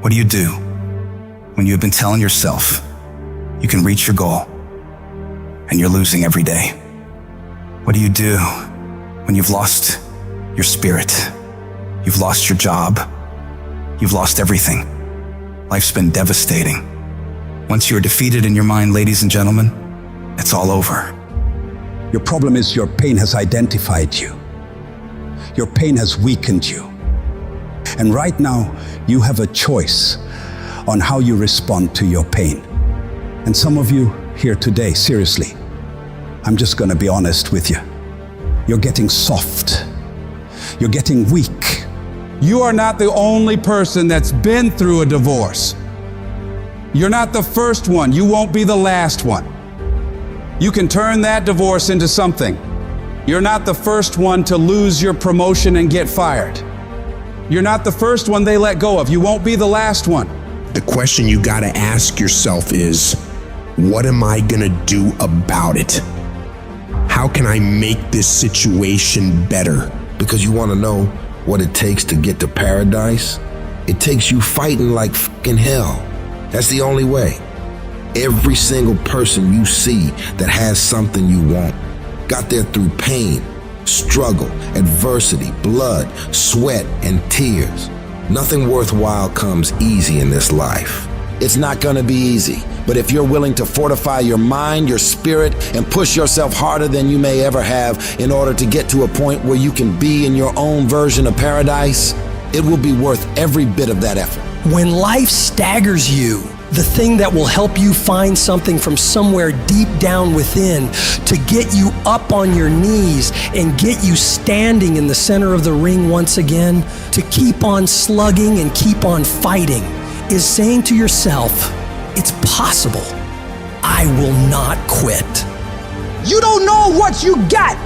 What do you do when you have been telling yourself you can reach your goal and you're losing every day? What do you do when you've lost your spirit? You've lost your job. You've lost everything. Life's been devastating. Once you're defeated in your mind, ladies and gentlemen, it's all over. Your problem is your pain has identified you. Your pain has weakened you. And right now, you have a choice on how you respond to your pain. And some of you here today, seriously, I'm just gonna be honest with you. You're getting soft. You're getting weak. You are not the only person that's been through a divorce. You're not the first one. You won't be the last one. You can turn that divorce into something. You're not the first one to lose your promotion and get fired. You're not the first one they let go of. You won't be the last one. The question you gotta ask yourself is, what am I gonna do about it? How can I make this situation better? Because you wanna know what it takes to get to paradise? It takes you fighting like fucking hell. That's the only way. Every single person you see that has something you want got there through pain, struggle, adversity, blood, sweat, and tears. Nothing worthwhile comes easy in this life. It's not gonna be easy, but if you're willing to fortify your mind, your spirit, and push yourself harder than you may ever have in order to get to a point where you can be in your own version of paradise, it will be worth every bit of that effort. When life staggers you, the thing that will help you find something from somewhere deep down within to get you up on your knees and get you standing in the center of the ring once again, to keep on slugging and keep on fighting, is saying to yourself, it's possible. I will not quit. You don't know what you got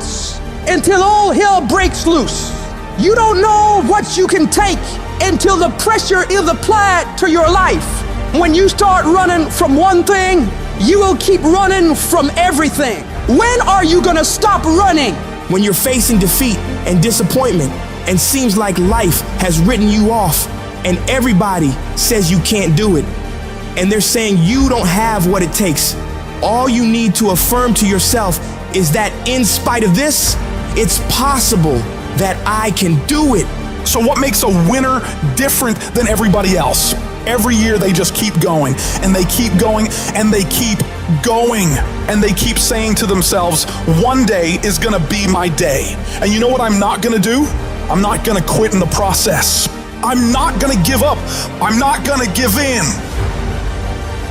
until all hell breaks loose. You don't know what you can take until the pressure is applied to your life. When you start running from one thing, you will keep running from everything. When are you gonna stop running? When you're facing defeat and disappointment and seems like life has written you off and everybody says you can't do it and they're saying you don't have what it takes, all you need to affirm to yourself is that in spite of this, it's possible that I can do it. So what makes a winner different than everybody else? Every year they just keep going and they keep going and they keep going and they keep saying to themselves, one day is gonna be my day. And you know what I'm not gonna do? I'm not gonna quit in the process. I'm not gonna give up. I'm not gonna give in.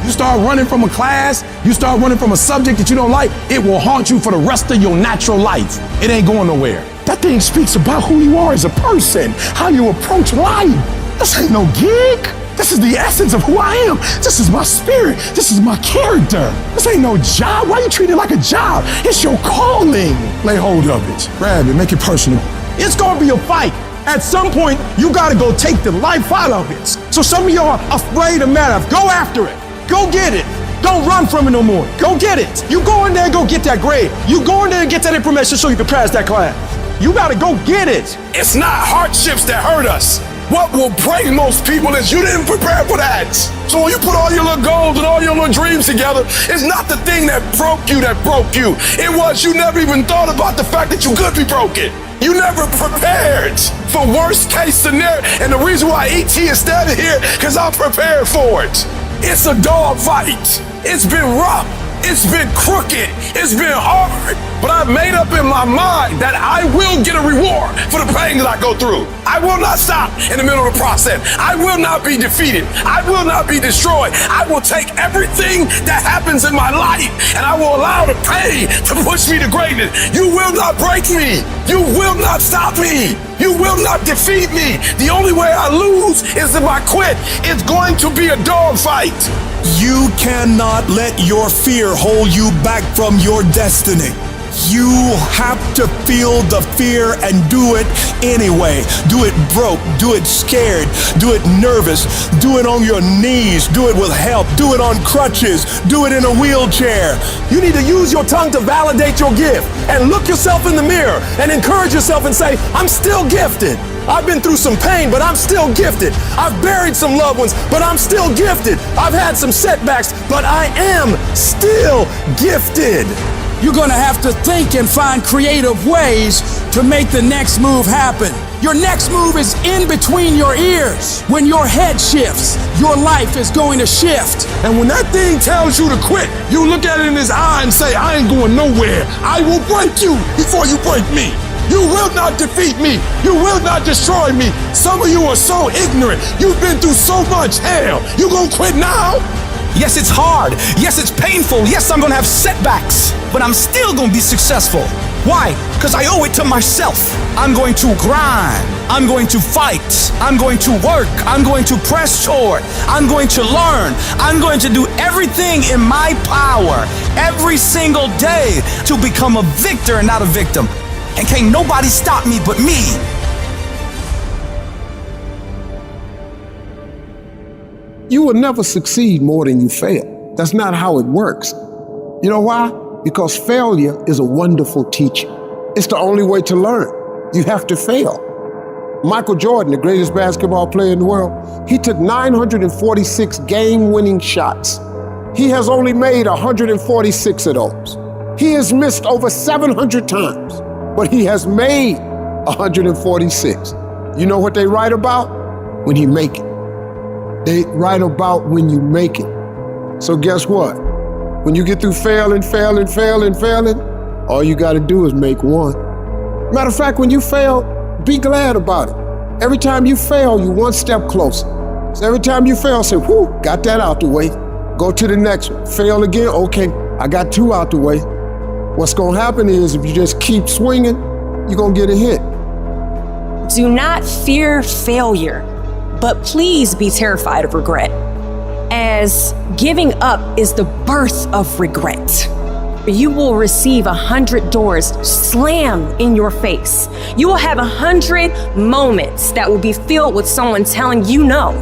You start running from a class, you start running from a subject that you don't like, it will haunt you for the rest of your natural life. It ain't going nowhere. That thing speaks about who you are as a person, how you approach life. This ain't no gig. This is the essence of who I am. This is my spirit. This is my character. This ain't no job. Why you treat it like a job? It's your calling. Lay hold of it. Grab it. Make it personal. It's gonna be a fight. At some point, you gotta go take the life out of it. So some of y'all are afraid of math. Go after it. Go get it. Don't run from it no more. Go get it. You go in there and go get that grade. You go in there and get that information so you can pass that class. You gotta go get it. It's not hardships that hurt us. What will break most people is you didn't prepare for that. So when you put all your little goals and all your little dreams together, it's not the thing that broke you. It was you never even thought about the fact that you could be broken. You never prepared for worst case scenario. And the reason why ET is standing here, because I'm prepared for it. It's a dog fight. It's been rough. It's been crooked. It's been hard. But I've made up in my mind that I will get a reward for the pain that I go through. I will not stop in the middle of the process. I will not be defeated. I will not be destroyed. I will take everything that happens in my life and I will allow the pain to push me to greatness. You will not break me. You will not stop me. You will not defeat me. The only way I lose is if I quit. It's going to be a dog fight. You cannot let your fear hold you back from your destiny. You have to feel the fear and do it anyway. Do it broke, do it scared, do it nervous, do it on your knees, do it with help, do it on crutches, do it in a wheelchair. You need to use your tongue to validate your gift and look yourself in the mirror and encourage yourself and say, I'm still gifted. I've been through some pain, but I'm still gifted. I've buried some loved ones, but I'm still gifted. I've had some setbacks, but I am still gifted. You're gonna have to think and find creative ways to make the next move happen. Your next move is in between your ears. When your head shifts, your life is going to shift. And when that thing tells you to quit, you look at it in his eye and say, I ain't going nowhere. I will break you before you break me. You will not defeat me. You will not destroy me. Some of you are so ignorant. You've been through so much hell. You gonna quit now? Yes, it's hard. Yes, it's painful. Yes, I'm gonna have setbacks, but I'm still gonna be successful. Why? Because I owe it to myself. I'm going to grind. I'm going to fight. I'm going to work. I'm going to press forward. I'm going to learn. I'm going to do everything in my power every single day to become a victor and not a victim. And can't nobody stop me but me. You will never succeed more than you fail. That's not how it works. You know why? Because failure is a wonderful teacher. It's the only way to learn. You have to fail. Michael Jordan, the greatest basketball player in the world, he took 946 game-winning shots. He has only made 146 of those. He has missed over 700 times, but he has made 146. You know what they write about? When you make it. They write about when you make it. So guess what? When you get through failing, all you gotta do is make one. Matter of fact, when you fail, be glad about it. Every time you fail, you're one step closer. So every time you fail, say, whew, got that out the way. Go to the next one. Fail again, okay, I got two out the way. What's gonna happen is if you just keep swinging, you're gonna get a hit. Do not fear failure, but please be terrified of regret, as giving up is the birth of regret. You will receive 100 doors slammed in your face. You will have 100 moments that will be filled with someone telling you no.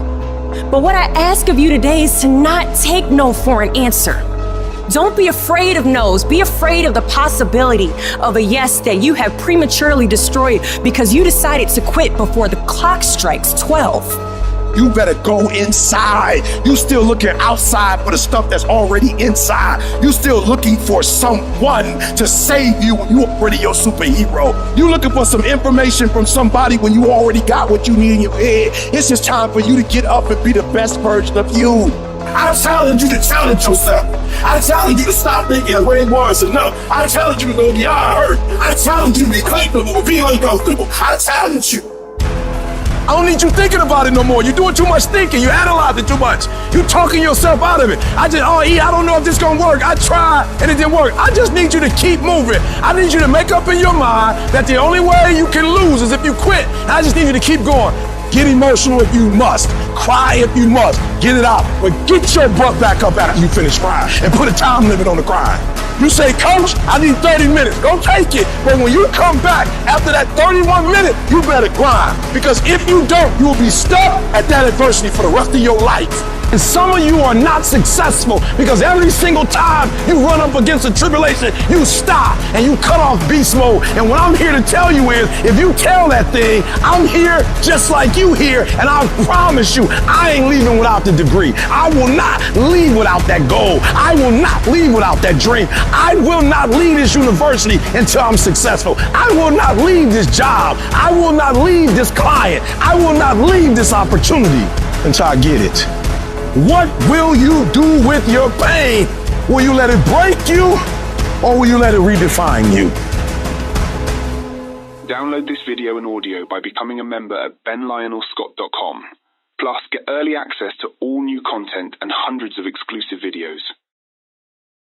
But what I ask of you today is to not take no for an answer. Don't be afraid of no's. Be afraid of the possibility of a yes that you have prematurely destroyed because you decided to quit before the clock strikes 12. You better go inside. You still looking outside for the stuff that's already inside. You still looking for someone to save you when you already your superhero. You looking for some information from somebody when you already got what you need in your head. It's just time for you to get up and be the best version of you. I challenge you to challenge yourself. I challenge you to stop thinking the way it was enough. I challenge you to go beyond hurt. I challenge you to be comfortable, be uncomfortable. I challenge you. I don't need you thinking about it no more. You're doing too much thinking. You're analyzing too much. You're talking yourself out of it. I don't know if this gonna work. I tried and it didn't work. I just need you to keep moving. I need you to make up in your mind that the only way you can lose is if you quit. I just need you to keep going. Get emotional if you must. Cry if you must. Get it out. But get your butt back up after you finish crying and put a time limit on the crying. You say, Coach, I need 30 minutes. Go take it. But when you come back after that 31 minutes, you better grind. Because if you don't, you will be stuck at that adversity for the rest of your life. And some of you are not successful because every single time you run up against a tribulation, you stop and you cut off beast mode. And what I'm here to tell you is, if you tell that thing, I'm here just like you here, and I promise you, I ain't leaving without the degree. I will not leave without that goal. I will not leave without that dream. I will not leave this university until I'm successful. I will not leave this job. I will not leave this client. I will not leave this opportunity until I get it. What will you do with your pain? Will you let it break you, or will you let it redefine you? Download this video and audio by becoming a member at benlionelscott.com. Plus, get early access to all new content and hundreds of exclusive videos.